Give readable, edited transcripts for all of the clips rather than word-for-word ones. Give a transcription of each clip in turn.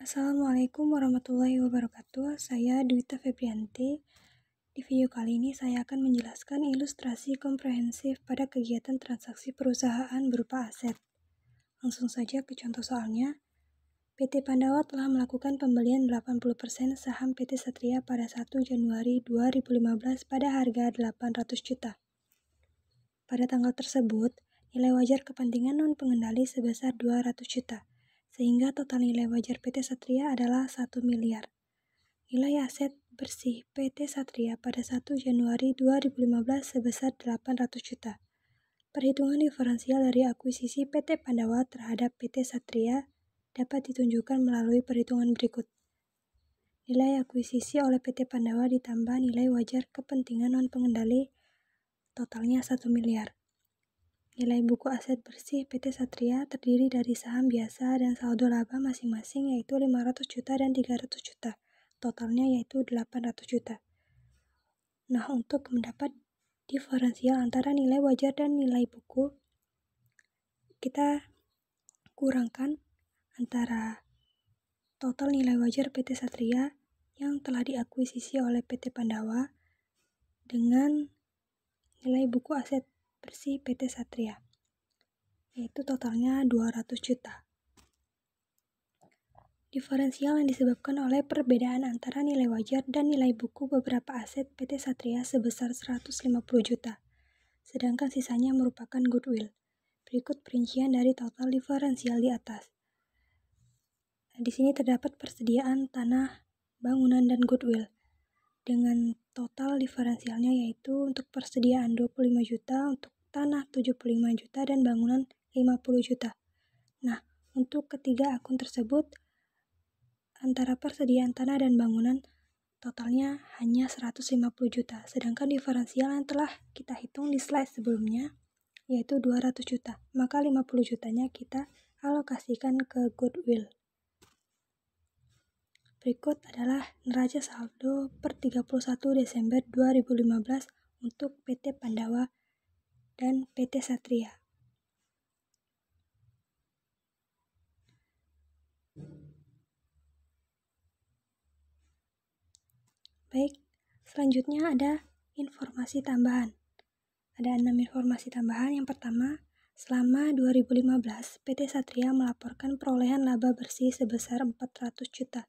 Assalamualaikum warahmatullahi wabarakatuh. Saya Dwita Febrianti. Di video kali ini saya akan menjelaskan ilustrasi komprehensif pada kegiatan transaksi perusahaan berupa aset. Langsung saja ke contoh soalnya. PT Pandawa telah melakukan pembelian 80% saham PT Satria pada 1 Januari 2015 pada harga 800 juta. Pada tanggal tersebut, nilai wajar kepentingan non-pengendali sebesar 200 juta. Sehingga total nilai wajar PT Satria adalah 1 miliar. Nilai aset bersih PT Satria pada 1 Januari 2015 sebesar 800 juta. Perhitungan diferensial dari akuisisi PT Pandawa terhadap PT Satria dapat ditunjukkan melalui perhitungan berikut. Nilai akuisisi oleh PT Pandawa ditambah nilai wajar kepentingan non-pengendali totalnya 1 miliar. Nilai buku aset bersih PT Satria terdiri dari saham biasa dan saldo laba masing-masing yaitu 500 juta dan 300 juta. Totalnya yaitu 800 juta. Nah, untuk mendapat diferensial antara nilai wajar dan nilai buku, kita kurangkan antara total nilai wajar PT Satria yang telah diakuisisi oleh PT Pandawa dengan nilai buku aset bersih PT Satria, yaitu totalnya 200 juta. Diferensial yang disebabkan oleh perbedaan antara nilai wajar dan nilai buku beberapa aset PT Satria sebesar 150 juta, sedangkan sisanya merupakan goodwill. Berikut perincian dari total diferensial di atas. Di sini terdapat persediaan tanah, bangunan, dan goodwill. Dengan total diferensialnya yaitu untuk persediaan 25 juta, untuk tanah 75 juta, dan bangunan 50 juta. Nah, untuk ketiga akun tersebut, antara persediaan tanah dan bangunan totalnya hanya 150 juta, sedangkan diferensial yang telah kita hitung di slide sebelumnya yaitu 200 juta, maka 50 jutanya kita alokasikan ke goodwill. Berikut adalah neraca saldo per 31 Desember 2015 untuk PT Pandawa dan PT Satria. Baik, selanjutnya ada informasi tambahan. Ada 6 informasi tambahan. Yang pertama, selama 2015, PT Satria melaporkan perolehan laba bersih sebesar 400 juta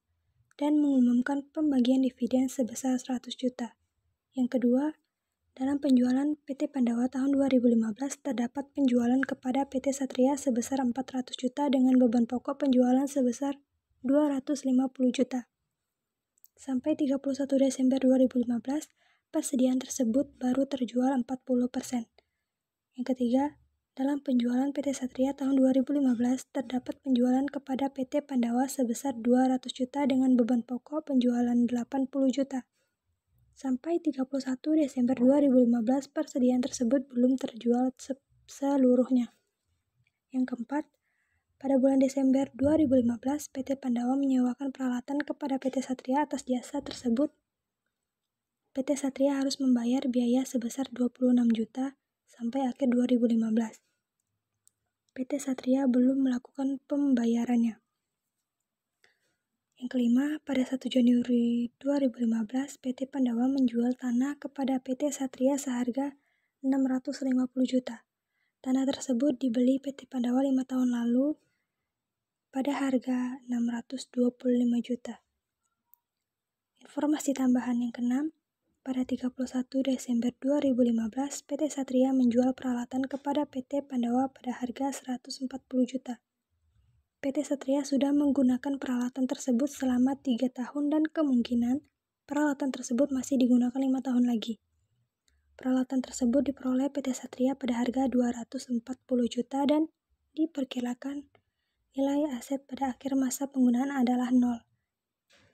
dan mengumumkan pembagian dividen sebesar 100 juta. Yang kedua, dalam penjualan PT Pandawa tahun 2015 terdapat penjualan kepada PT Satria sebesar 400 juta dengan beban pokok penjualan sebesar 250 juta. Sampai 31 Desember 2015, persediaan tersebut baru terjual 40%. Yang ketiga, dalam penjualan PT Satria tahun 2015 terdapat penjualan kepada PT Pandawa sebesar 200 juta dengan beban pokok penjualan 80 juta. Sampai 31 Desember 2015, persediaan tersebut belum terjual seluruhnya. Yang keempat, pada bulan Desember 2015, PT Pandawa menyewakan peralatan kepada PT Satria atas jasa tersebut. PT Satria harus membayar biaya sebesar 26 juta sampai akhir 2015. PT Satria belum melakukan pembayarannya. Yang kelima, pada 1 Januari 2015, PT Pandawa menjual tanah kepada PT Satria seharga 650 juta. Tanah tersebut dibeli PT Pandawa 5 tahun lalu pada harga 625 juta. Informasi tambahan yang keenam, pada 31 Desember 2015, PT Satria menjual peralatan kepada PT Pandawa pada harga 140 juta. PT Satria sudah menggunakan peralatan tersebut selama 3 tahun dan kemungkinan peralatan tersebut masih digunakan 5 tahun lagi. Peralatan tersebut diperoleh PT Satria pada harga 240 juta dan diperkirakan nilai aset pada akhir masa penggunaan adalah 0.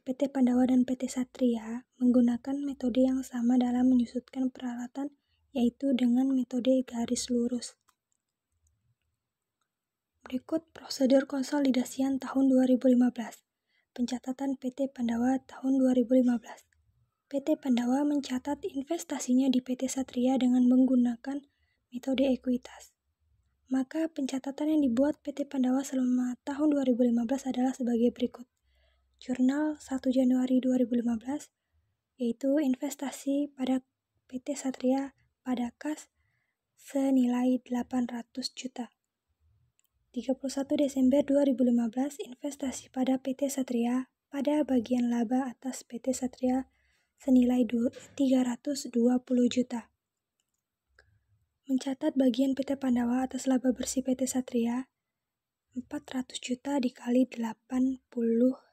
PT Pandawa dan PT Satria menggunakan metode yang sama dalam menyusutkan peralatan, yaitu dengan metode garis lurus. Berikut prosedur konsolidasian tahun 2015. Pencatatan PT Pandawa tahun 2015. PT Pandawa mencatat investasinya di PT Satria dengan menggunakan metode ekuitas. Maka pencatatan yang dibuat PT Pandawa selama tahun 2015 adalah sebagai berikut. Jurnal 1 Januari 2015, yaitu investasi pada PT Satria pada kas senilai 800 juta. 31 Desember 2015, investasi pada PT Satria pada bagian laba atas PT Satria senilai 320 juta. Mencatat bagian PT Pandawa atas laba bersih PT Satria 400 juta dikali 80%.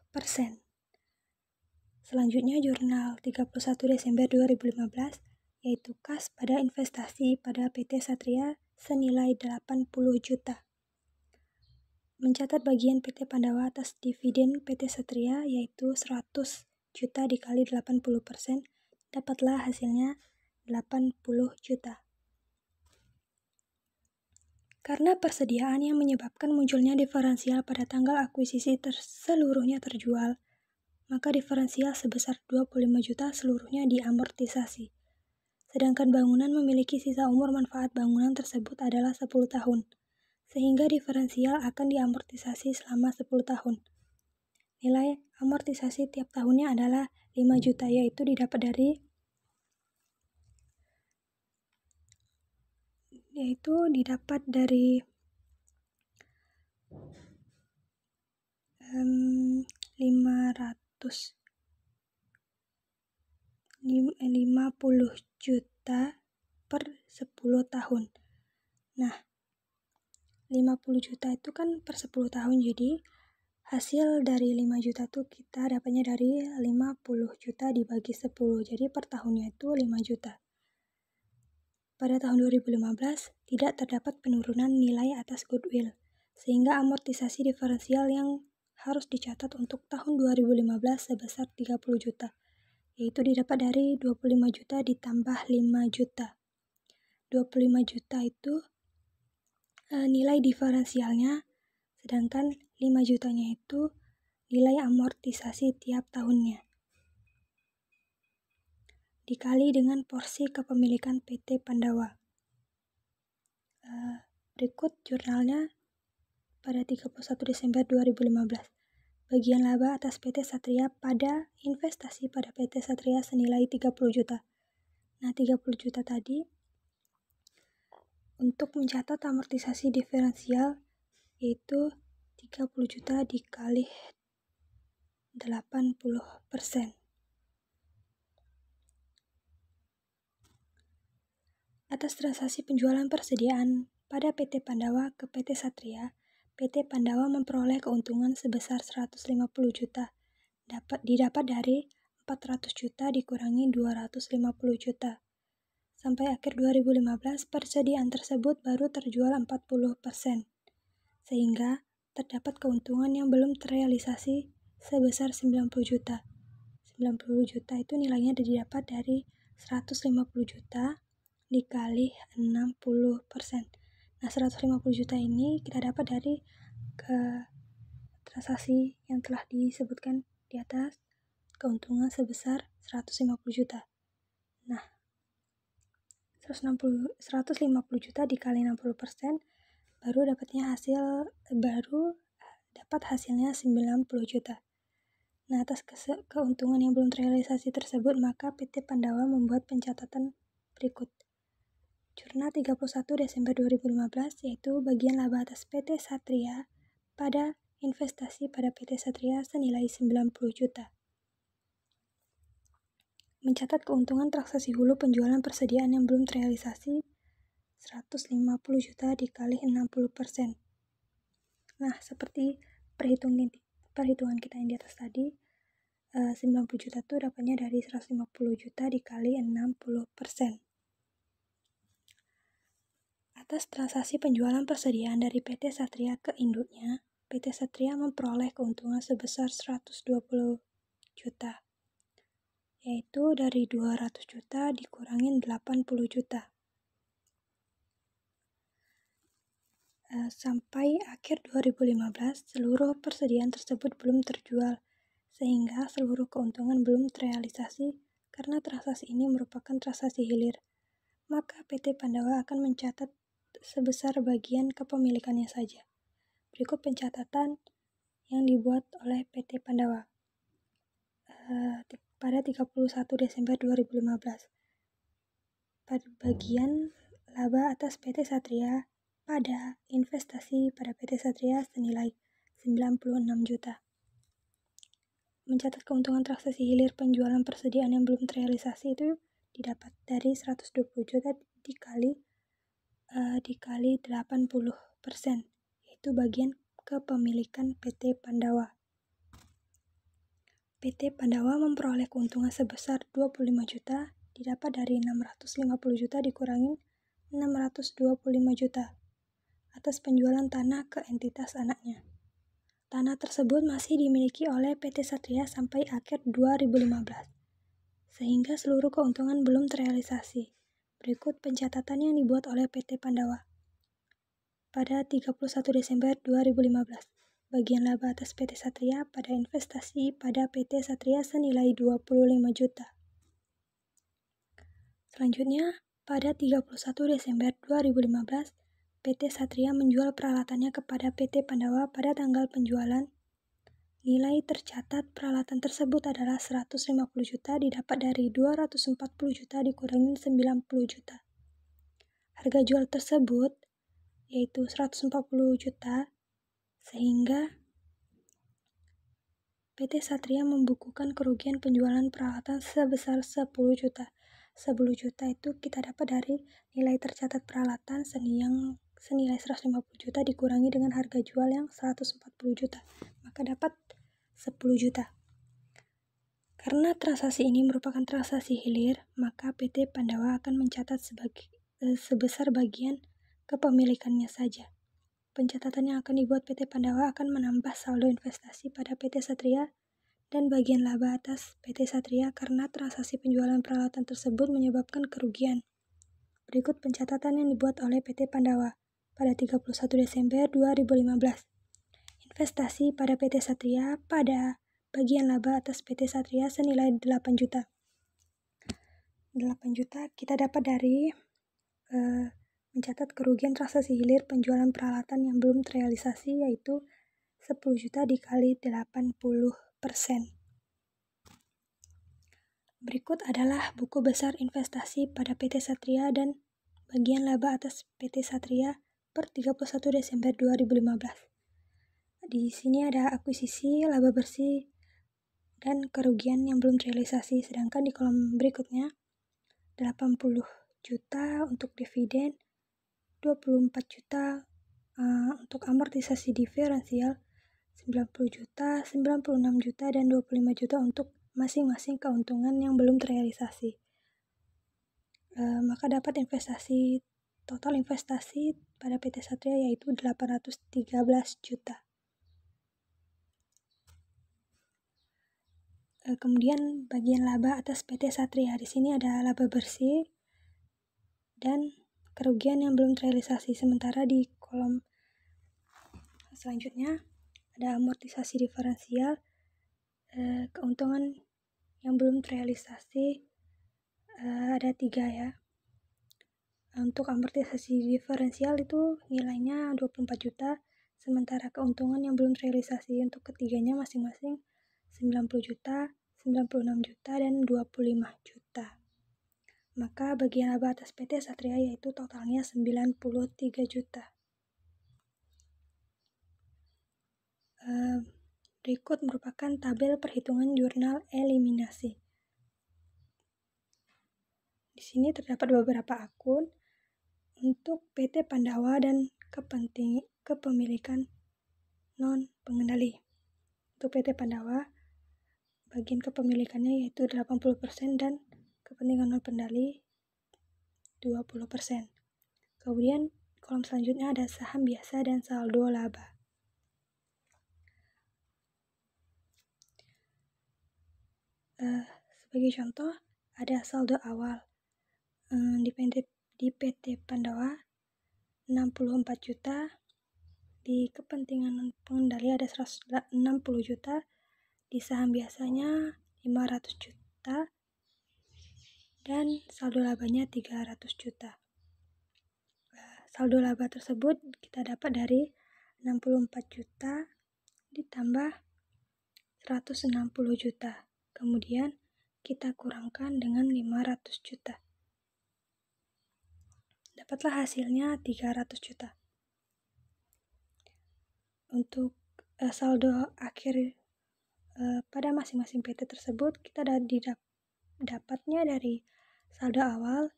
Selanjutnya jurnal 31 Desember 2015, yaitu kas pada investasi pada PT Satria senilai 80 juta. Mencatat bagian PT Pandawa atas dividen PT Satria yaitu 100 juta dikali 80%, dapatlah hasilnya 80 juta. Karena persediaan yang menyebabkan munculnya diferensial pada tanggal akuisisi seluruhnya terjual, maka diferensial sebesar 25 juta seluruhnya diamortisasi. Sedangkan bangunan memiliki sisa umur manfaat bangunan tersebut adalah 10 tahun, sehingga diferensial akan diamortisasi selama 10 tahun. Nilai amortisasi tiap tahunnya adalah 5 juta, yaitu didapat dari 50 juta per 10 tahun. Nah, 50 juta itu kan per 10 tahun, jadi hasil dari 5 juta itu kita dapatnya dari 50 juta dibagi 10, jadi per tahunnya itu 5 juta. Pada tahun 2015, tidak terdapat penurunan nilai atas goodwill, sehingga amortisasi diferensial yang harus dicatat untuk tahun 2015 sebesar 30 juta, yaitu didapat dari 25 juta ditambah 5 juta. 25 juta itu nilai diferensialnya, sedangkan 5 jutanya itu nilai amortisasi tiap tahunnya, dikali dengan porsi kepemilikan PT Pandawa. Berikut jurnalnya pada 31 Desember 2015. Bagian laba atas PT Satria pada investasi pada PT Satria senilai 30 juta. Nah, 30 juta tadi untuk mencatat amortisasi diferensial yaitu 30 juta dikali 80%. Atas transaksi penjualan persediaan pada PT Pandawa ke PT Satria, PT Pandawa memperoleh keuntungan sebesar 150 juta, didapat dari 400 juta dikurangi 250 juta. Sampai akhir 2015, persediaan tersebut baru terjual 40%, sehingga terdapat keuntungan yang belum terrealisasi sebesar 90 juta. 90 juta itu nilainya didapat dari 150 juta dikali 60%. Nah, 150 juta ini kita dapat dari transaksi yang telah disebutkan di atas, keuntungan sebesar 150 juta. Nah, 150 juta dikali 60% baru dapat hasilnya 90 juta. Nah, atas keuntungan yang belum terrealisasi tersebut, maka PT Pandawa membuat pencatatan berikut. Jurnal 31 Desember 2015, yaitu bagian laba atas PT Satria pada investasi pada PT Satria senilai 90 juta. Mencatat keuntungan transaksi hulu penjualan persediaan yang belum terrealisasi 150 juta dikali 60%. Nah, seperti perhitungan kita yang di atas tadi, 90 juta itu dapatnya dari 150 juta dikali 60%. Atas transaksi penjualan persediaan dari PT Satria ke induknya, PT Satria memperoleh keuntungan sebesar 120 juta, yaitu dari 200 juta dikurangin 80 juta. Sampai akhir 2015, seluruh persediaan tersebut belum terjual, sehingga seluruh keuntungan belum terrealisasi karena transaksi ini merupakan transaksi hilir. Maka PT Pandawa akan mencatat sebesar bagian kepemilikannya saja. Berikut pencatatan yang dibuat oleh PT Pandawa. pada 31 Desember 2015. Bagian laba atas PT Satria pada investasi pada PT Satria senilai 96 juta. Mencatat keuntungan transaksi hilir penjualan persediaan yang belum terrealisasi itu didapat dari 120 juta dikali 80%, yaitu bagian kepemilikan PT Pandawa. PT Pandawa memperoleh keuntungan sebesar 25 juta didapat dari 650 juta dikurangi 625 juta atas penjualan tanah ke entitas anaknya. Tanah tersebut masih dimiliki oleh PT Satria sampai akhir 2015, sehingga seluruh keuntungan belum terrealisasi. Berikut pencatatan yang dibuat oleh PT Pandawa. Pada 31 Desember 2015, bagian laba atas PT Satria pada investasi pada PT Satria senilai 25 juta. Selanjutnya, pada 31 Desember 2015, PT Satria menjual peralatannya kepada PT Pandawa pada tanggal penjualan. Nilai tercatat peralatan tersebut adalah 150 juta didapat dari 240 juta dikurangi 90 juta. Harga jual tersebut yaitu 140 juta, sehingga PT Satria membukukan kerugian penjualan peralatan sebesar 10 juta. 10 juta itu kita dapat dari nilai tercatat peralatan senilai 150 juta dikurangi dengan harga jual yang 140 juta. Maka dapat 10 juta. Karena transaksi ini merupakan transaksi hilir, maka PT Pandawa akan mencatat sebesar bagian kepemilikannya saja. Pencatatan yang akan dibuat PT Pandawa akan menambah saldo investasi pada PT Satria dan bagian laba atas PT Satria karena transaksi penjualan peralatan tersebut menyebabkan kerugian. Berikut pencatatan yang dibuat oleh PT Pandawa pada 31 Desember 2015. Investasi pada PT Satria pada bagian laba atas PT Satria senilai 8 juta. 8 juta kita dapat dari mencatat kerugian transaksi hilir penjualan peralatan yang belum terrealisasi, yaitu 10 juta dikali 80%. Berikut adalah buku besar investasi pada PT Satria dan bagian laba atas PT Satria per 31 Desember 2015. Di sini ada akuisisi, laba bersih, dan kerugian yang belum terrealisasi. Sedangkan di kolom berikutnya 80 juta untuk dividen, 24 juta untuk amortisasi diferensial, 90 juta, 96 juta, dan 25 juta untuk masing-masing keuntungan yang belum terrealisasi. Maka dapat total investasi pada PT Satria yaitu 813 juta. Kemudian bagian laba atas PT Satria. Di sini ada laba bersih dan kerugian yang belum terrealisasi. Sementara di kolom selanjutnya ada amortisasi diferensial, keuntungan yang belum terrealisasi ada 3 ya. Untuk amortisasi diferensial itu nilainya 24 juta, sementara keuntungan yang belum terrealisasi untuk ketiganya masing-masing 90 juta, 96 juta, dan 25 juta. Maka bagian laba atas PT Satria yaitu totalnya 93 juta. Berikut merupakan tabel perhitungan jurnal eliminasi. Di sini terdapat beberapa akun untuk PT Pandawa dan kepemilikan non-pengendali. Untuk PT Pandawa, bagian kepemilikannya yaitu 80% dan kepentingan non-pengendali 20%. Kemudian kolom selanjutnya ada saham biasa dan saldo laba. Sebagai contoh, ada saldo awal di PT Pandawa 64 juta, di kepentingan pengendali ada 160 juta, di saham biasanya 500 juta, dan saldo labanya 300 juta. Saldo laba tersebut kita dapat dari 64 juta ditambah 160 juta. Kemudian kita kurangkan dengan 500 juta. Dapatlah hasilnya 300 juta. Untuk saldo akhir pada masing-masing PT tersebut, kita dapatnya dari saldo awal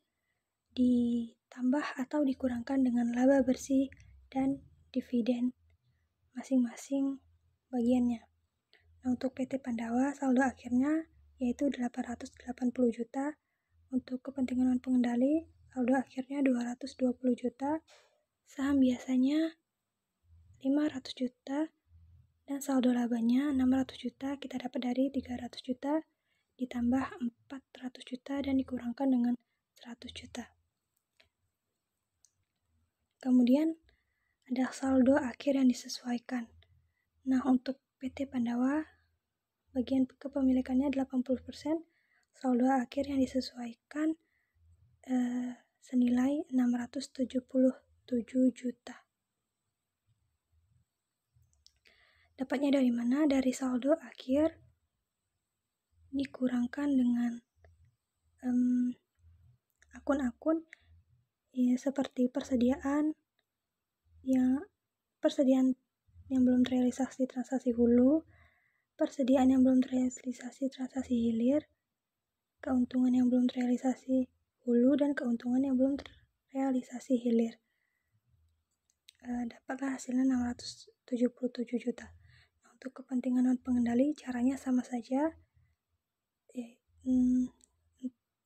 ditambah atau dikurangkan dengan laba bersih dan dividen masing-masing bagiannya. Nah, untuk PT Pandawa saldo akhirnya yaitu 880 juta. Untuk kepentingan pengendali saldo akhirnya 220 juta. Saham biasanya 500 juta dan saldo labanya 600 juta. Kita dapat dari 300 juta ditambah 400 juta dan dikurangkan dengan 100 juta. Kemudian ada saldo akhir yang disesuaikan. Nah, untuk PT Pandawa bagian kepemilikannya 80%, saldo akhir yang disesuaikan senilai 677 juta. Dapatnya dari mana? Dari saldo akhir dikurangkan dengan akun-akun ya, seperti persediaan yang belum terrealisasi transaksi hulu, persediaan yang belum terrealisasi transaksi hilir, keuntungan yang belum terrealisasi hulu, dan keuntungan yang belum terrealisasi hilir. Dapatlah hasilnya 677 juta. Nah, untuk kepentingan non pengendali caranya sama saja,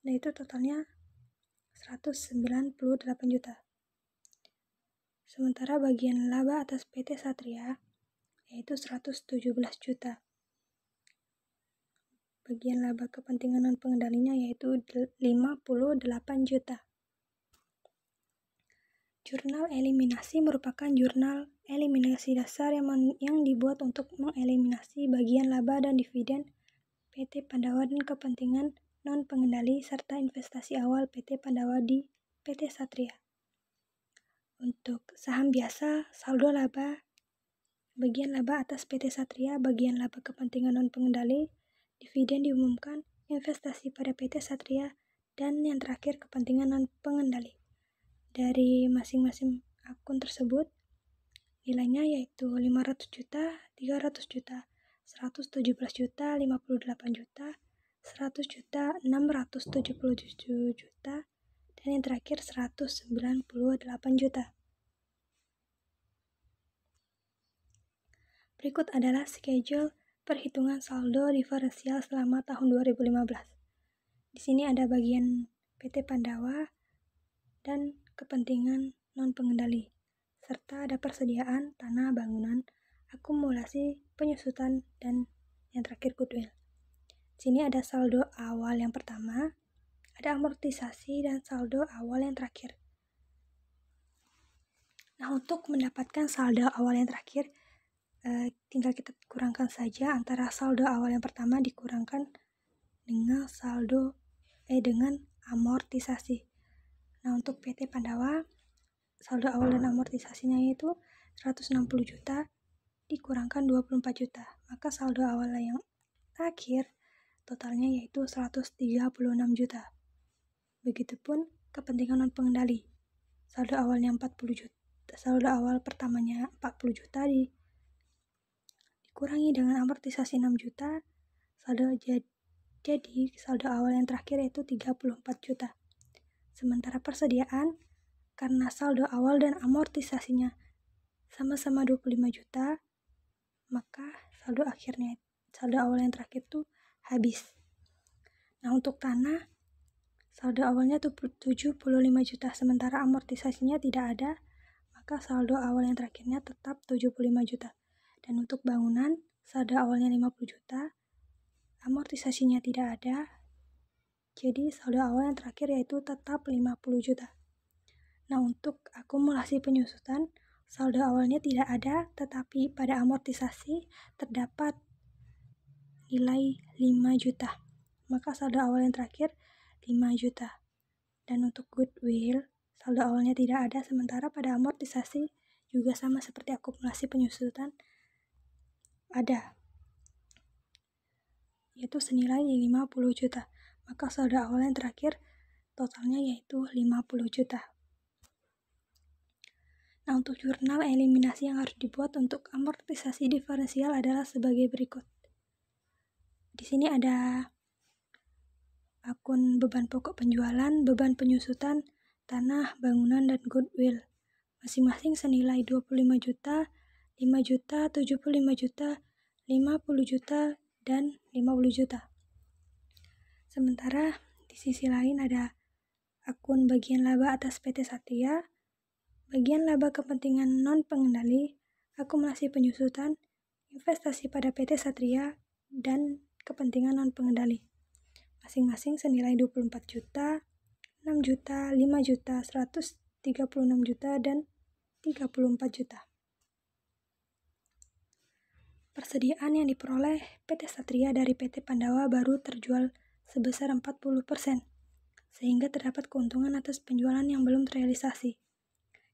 yaitu totalnya 198 juta. Sementara bagian laba atas PT Satria yaitu 117 juta. Bagian laba kepentingan non pengendalinya yaitu 58 juta. Jurnal eliminasi merupakan jurnal eliminasi dasar yang dibuat untuk mengeliminasi bagian laba dan dividen PT Pandawa dan kepentingan non pengendali serta investasi awal PT Pandawa di PT Satria. Untuk saham biasa, saldo laba, bagian laba atas PT Satria, bagian laba kepentingan non pengendali, dividen diumumkan, investasi pada PT Satria, dan yang terakhir kepentingan non pengendali. Dari masing-masing akun tersebut, nilainya yaitu 500 juta, 300 juta, 117 juta, 58 juta, 100 juta, 677 juta, dan yang terakhir 198 juta. Berikut adalah schedule perhitungan saldo diferensial selama tahun 2015. Di sini ada bagian PT Pandawa dan kepentingan non pengendali, serta ada persediaan, tanah, bangunan, akumulasi, penyusutan, dan yang terakhir goodwill. Di sini ada saldo awal yang pertama, ada amortisasi dan saldo awal yang terakhir. Nah, untuk mendapatkan saldo awal yang terakhir, tinggal kita kurangkan saja antara saldo awal yang pertama dikurangkan dengan dengan amortisasi. Nah, untuk PT Pandawa, saldo awal dan amortisasinya yaitu 160 juta dikurangkan 24 juta. Maka saldo awal yang terakhir totalnya yaitu 136 juta. Begitupun kepentingan non pengendali. Saldo awalnya 40 juta. Saldo awal pertamanya 40 juta dikurangi dengan amortisasi 6 juta. Jadi saldo awal yang terakhir yaitu 34 juta. Sementara persediaan, karena saldo awal dan amortisasinya sama-sama 25 juta, maka saldo awal yang terakhir itu habis. Nah, untuk tanah, saldo awalnya itu 75 juta, sementara amortisasinya tidak ada, maka saldo awal yang terakhirnya tetap 75 juta. Dan untuk bangunan, saldo awalnya 50 juta, amortisasinya tidak ada, jadi saldo awal yang terakhir yaitu tetap 50 juta. Nah, untuk akumulasi penyusutan, saldo awalnya tidak ada, tetapi pada amortisasi terdapat nilai 5 juta. Maka saldo awal yang terakhir 5 juta. Dan untuk goodwill, saldo awalnya tidak ada, sementara pada amortisasi juga sama seperti akumulasi penyusutan ada. yaitu senilai 50 juta. Maka saldo awal yang terakhir totalnya yaitu 50 juta. Nah, untuk jurnal eliminasi yang harus dibuat untuk amortisasi diferensial adalah sebagai berikut. Di sini ada akun beban pokok penjualan, beban penyusutan, tanah, bangunan, dan goodwill. Masing-masing senilai 25 juta, 5 juta, 75 juta, 50 juta, dan 50 juta. Sementara di sisi lain ada akun bagian laba atas PT Satria, bagian laba kepentingan non-pengendali, akumulasi penyusutan, investasi pada PT Satria, dan kepentingan non-pengendali. Masing-masing senilai 24 juta, 6 juta, 5 juta, 136 juta, dan 34 juta. Persediaan yang diperoleh PT Satria dari PT Pandawa baru terjual sebesar 40%, sehingga terdapat keuntungan atas penjualan yang belum terrealisasi.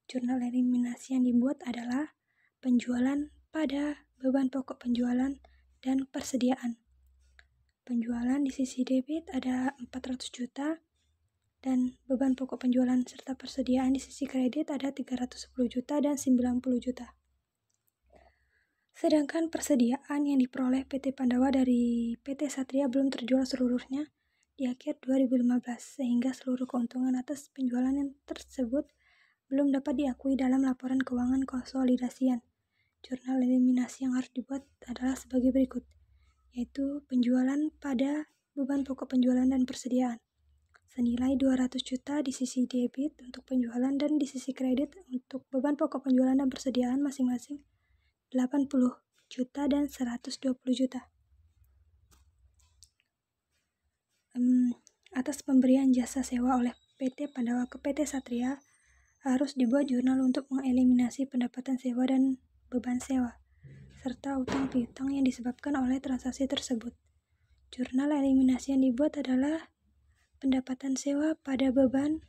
Jurnal eliminasi yang dibuat adalah penjualan pada beban pokok penjualan dan persediaan. Penjualan di sisi debit ada 400 juta, dan beban pokok penjualan serta persediaan di sisi kredit ada 310 juta dan 90 juta. Sedangkan persediaan yang diperoleh PT Pandawa dari PT Satria belum terjual seluruhnya di akhir 2015, sehingga seluruh keuntungan atas penjualan yang tersebut belum dapat diakui dalam laporan keuangan konsolidasian. Jurnal eliminasi yang harus dibuat adalah sebagai berikut, yaitu penjualan pada beban pokok penjualan dan persediaan senilai 200 juta di sisi debit untuk penjualan dan di sisi kredit untuk beban pokok penjualan dan persediaan masing-masing 80 juta dan 120 juta. Atas pemberian jasa sewa oleh PT Pandawa ke PT Satria, harus dibuat jurnal untuk mengeliminasi pendapatan sewa dan beban sewa, serta utang piutang yang disebabkan oleh transaksi tersebut. Jurnal eliminasi yang dibuat adalah pendapatan sewa pada beban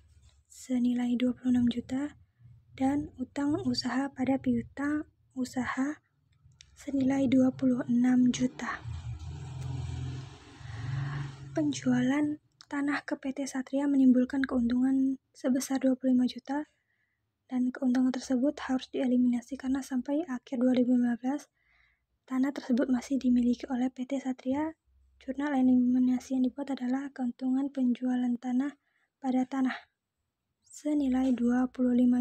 senilai 26 juta dan utang usaha pada piutang usaha senilai 26 juta. Penjualan tanah ke PT Satria menimbulkan keuntungan sebesar 25 juta, dan keuntungan tersebut harus dieliminasi karena sampai akhir 2015 tanah tersebut masih dimiliki oleh PT Satria. Jurnal eliminasi yang dibuat adalah keuntungan penjualan tanah pada tanah senilai 25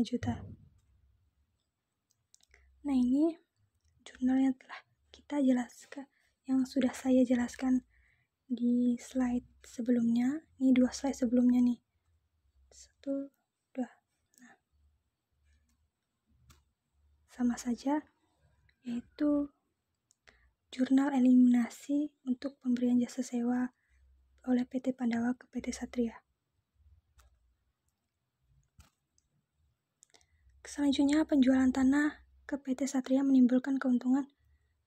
juta. Nah, ini jurnal yang telah kita jelaskan, yang sudah saya jelaskan di slide sebelumnya. Ini 2 slide sebelumnya nih. 1, 2. Nah, sama saja, yaitu jurnal eliminasi untuk pemberian jasa sewa oleh PT Pandawa ke PT Satria. Selanjutnya, penjualan tanah ke PT Satria menimbulkan keuntungan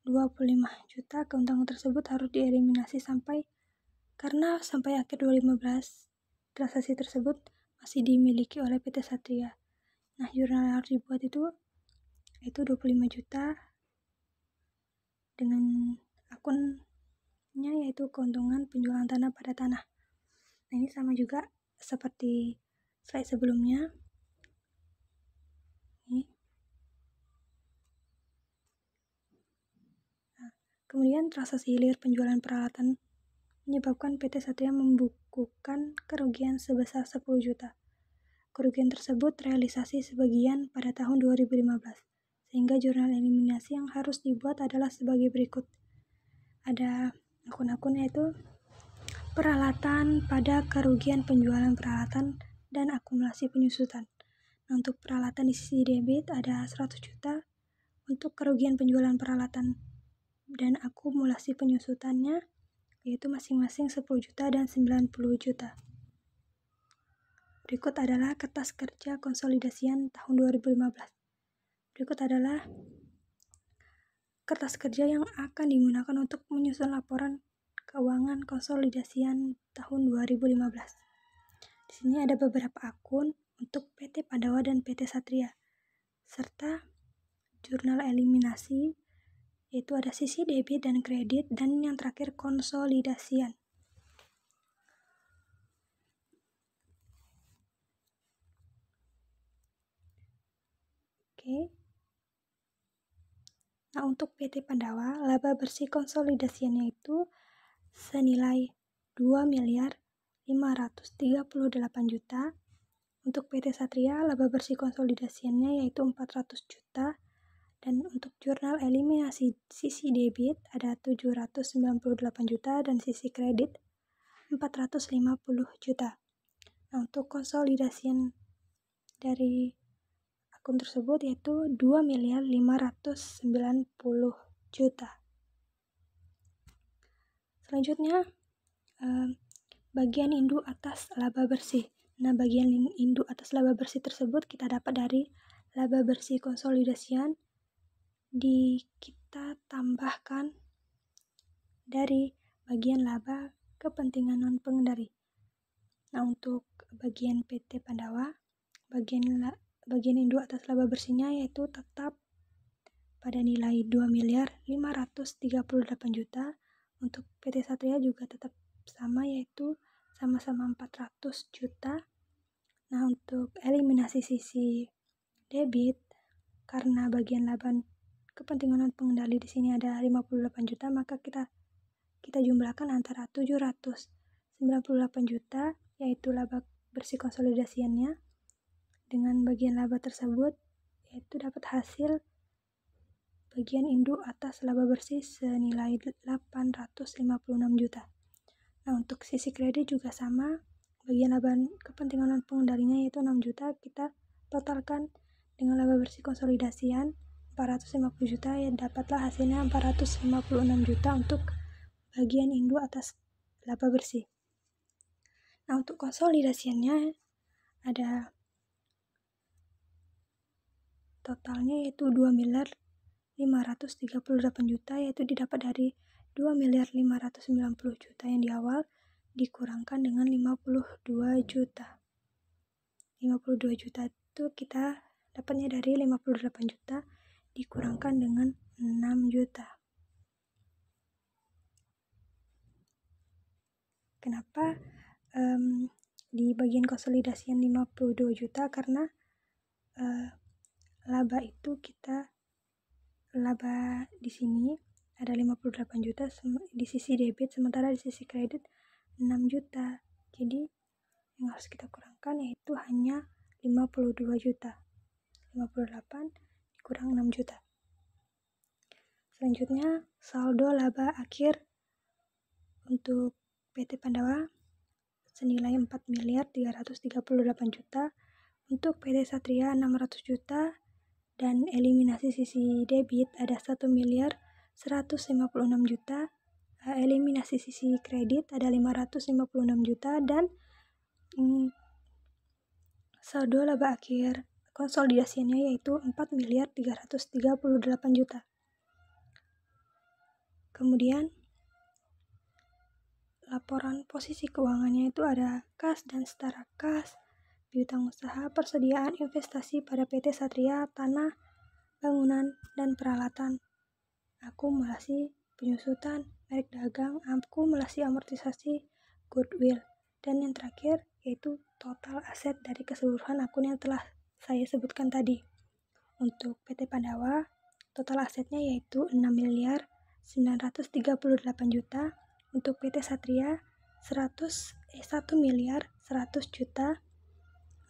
25 juta. Keuntungan tersebut harus dieliminasi karena sampai akhir 2015 transaksi tersebut masih dimiliki oleh PT Satria. Nah, jurnal yang harus dibuat itu 25 juta dengan akunnya yaitu keuntungan penjualan tanah pada tanah. Nah, ini sama juga seperti slide sebelumnya. Kemudian transaksi hilir penjualan peralatan menyebabkan PT Satria membukukan kerugian sebesar 10 juta. Kerugian tersebut realisasi sebagian pada tahun 2015, sehingga jurnal eliminasi yang harus dibuat adalah sebagai berikut. Ada akun-akun yaitu peralatan pada kerugian penjualan peralatan dan akumulasi penyusutan. Nah, untuk peralatan di sisi debit ada 100 juta untuk kerugian penjualan peralatan dan akumulasi penyusutannya yaitu masing-masing 10 juta dan 90 juta. Berikut adalah kertas kerja konsolidasian tahun 2015. Berikut adalah kertas kerja yang akan digunakan untuk menyusun laporan keuangan konsolidasian tahun 2015. Di sini ada beberapa akun untuk PT Pandawa dan PT Satria, serta jurnal eliminasi yaitu ada sisi debit dan kredit, dan yang terakhir konsolidasian. Oke. Nah, untuk PT Pandawa, laba bersih konsolidasiannya itu senilai 2.538 juta. Untuk PT Satria, laba bersih konsolidasiannya yaitu 400 juta. Dan untuk jurnal eliminasi sisi debit ada 798 juta dan sisi kredit 450 juta. Nah, untuk konsolidasian dari akun tersebut yaitu 2.590 juta. Selanjutnya, bagian induk atas laba bersih. Nah, bagian induk atas laba bersih tersebut kita dapat dari laba bersih konsolidasian kita tambahkan dari bagian laba kepentingan non pengendali. Nah, untuk bagian PT Pandawa, bagian induk atas laba bersihnya yaitu tetap pada nilai 2.538 juta. Untuk PT Satria juga tetap sama, yaitu sama-sama 400 juta. Nah, untuk eliminasi sisi debit, karena bagian laba kepentingan non pengendali di sini ada 58 juta, maka kita jumlahkan antara 798 juta, yaitu laba bersih konsolidasiannya, dengan bagian laba tersebut, yaitu dapat hasil bagian induk atas laba bersih senilai 856 juta. Nah, untuk sisi kredit juga sama, bagian laba kepentingan non pengendalinya yaitu 6 juta, kita totalkan dengan laba bersih konsolidasian 450 juta, ya dapatlah hasilnya 456 juta untuk bagian induk atas laba bersih. Nah, untuk konsolidasiannya ada totalnya yaitu 2.538 juta, yaitu didapat dari 2.590 juta yang di awal dikurangkan dengan 52 juta. 52 juta itu kita dapatnya dari 58 juta dikurangkan dengan 6 juta. Kenapa di bagian konsolidasian 52 juta? Karena laba di sini ada 58 juta di sisi debit, sementara di sisi kredit 6 juta. Jadi yang harus kita kurangkan yaitu hanya 52 juta. 58 dikurang 6 juta. Selanjutnya, saldo laba akhir untuk PT Pandawa senilai 4.338 juta. Untuk PT Satria 600 juta, dan eliminasi sisi debit ada 1.156 juta, eliminasi sisi kredit ada 556 juta, dan saldo laba akhir konsolidasinya yaitu 4.338 juta. Kemudian laporan posisi keuangannya itu ada kas dan setara kas, piutang usaha, persediaan investasi pada PT Satria, tanah, bangunan, dan peralatan, akumulasi penyusutan, merek dagang, akumulasi amortisasi, goodwill, dan yang terakhir yaitu total aset dari keseluruhan akun yang telah saya sebutkan tadi. Untuk PT Pandawa, total asetnya yaitu 6.938 juta. Untuk PT Satria 1.100 juta.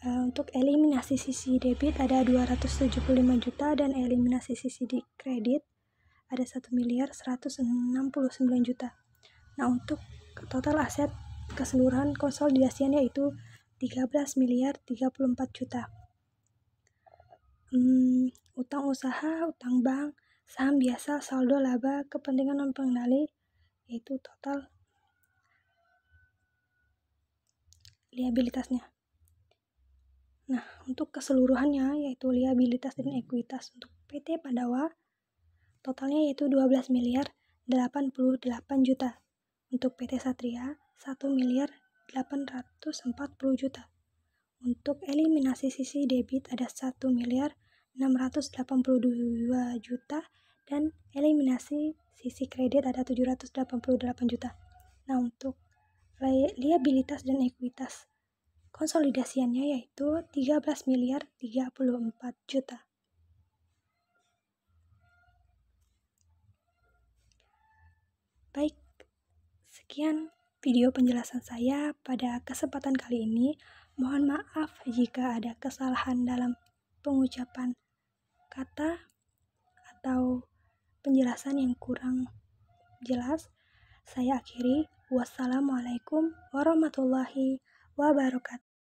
Untuk eliminasi sisi debit ada 275 juta, dan eliminasi sisi kredit ada 1.169 juta. Nah, untuk total aset keseluruhan konsolidasian yaitu 13.034 juta. Utang usaha, utang bank, saham biasa, saldo laba, kepentingan non pengendali, yaitu total liabilitasnya. Nah, untuk keseluruhannya yaitu liabilitas dan ekuitas untuk PT Pandawa totalnya yaitu 12.088 juta. Untuk PT Satria 1.840 juta. Untuk eliminasi sisi debit ada 1.682 juta, dan eliminasi sisi kredit ada 788 juta. Nah, untuk liabilitas dan ekuitas konsolidasiannya yaitu 13 miliar 34 juta. Baik, sekian video penjelasan saya pada kesempatan kali ini. Mohon maaf jika ada kesalahan dalam pengucapan kata atau penjelasan yang kurang jelas. Saya akhiri. Wassalamualaikum warahmatullahi wabarakatuh.